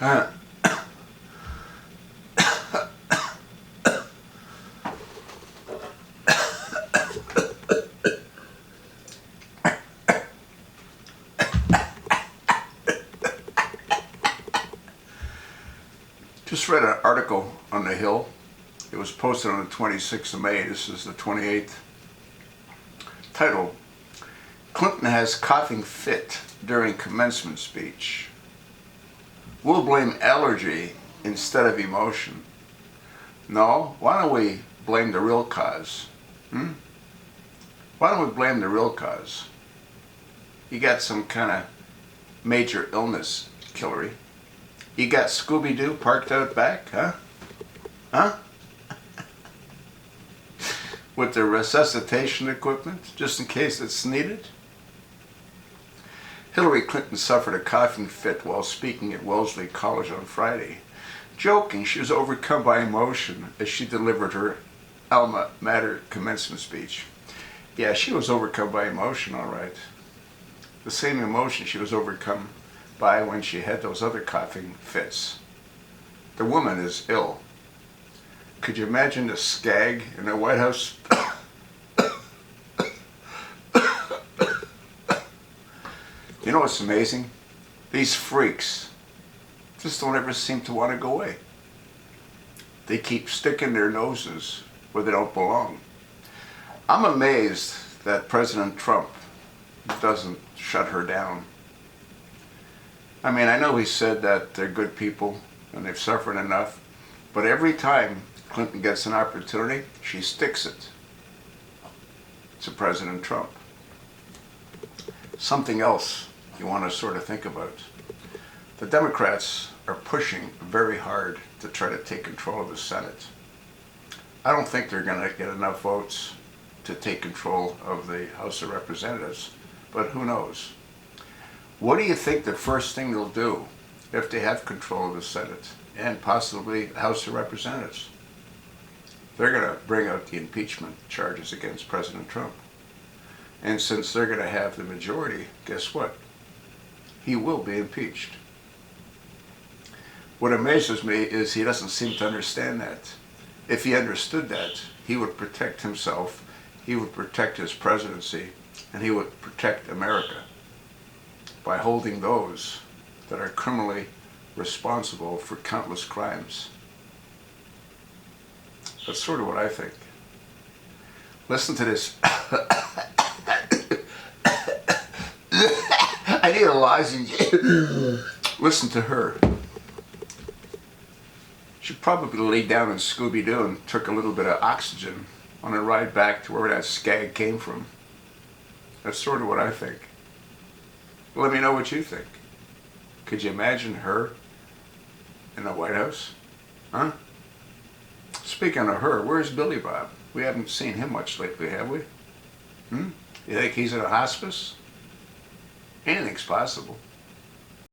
Just read an article on the Hill. It was posted on the 26th of May. This is the 28th. Title: Clinton has coughing fit during commencement speech. We'll blame allergy instead of emotion. No, why don't we blame the real cause? Why don't we blame the real cause? You got some kind of major illness, Hillary. You got Scooby-Doo parked out back, huh? Huh? With the resuscitation equipment, just in case it's needed? Hillary Clinton suffered a coughing fit while speaking at Wellesley College on Friday. Joking, she was overcome by emotion as she delivered her alma mater commencement speech. Yeah, she was overcome by emotion, all right. The same emotion she was overcome by when she had those other coughing fits. The woman is ill. Could you imagine the skag in the White House? You know what's amazing? These freaks just don't ever seem to want to go away. They keep sticking their noses where they don't belong. I'm amazed that President Trump doesn't shut her down. I mean, I know he said that they're good people and they've suffered enough, but every time Clinton gets an opportunity, she sticks it to President Trump. Something else you want to sort of think about. The Democrats are pushing very hard to try to take control of the Senate. I don't think they're going to get enough votes to take control of the House of Representatives, but who knows? What do you think the first thing they'll do if they have control of the Senate and possibly the House of Representatives? They're going to bring out the impeachment charges against President Trump. And since they're going to have the majority, guess what? He will be impeached. What amazes me is he doesn't seem to understand that. If he understood that, he would protect himself, he would protect his presidency, and he would protect America by holding those that are criminally responsible for countless crimes. That's sort of what I think. Listen to this. I need a lozenge. Listen to her. She probably laid down in Scooby-Doo and took a little bit of oxygen on a ride back to where that skag came from. That's sort of what I think. Let me know what you think. Could you imagine her in the White House? Huh? Speaking of her, where's Billy Bob? We haven't seen him much lately, have we? You think he's at a hospice? Anything's possible.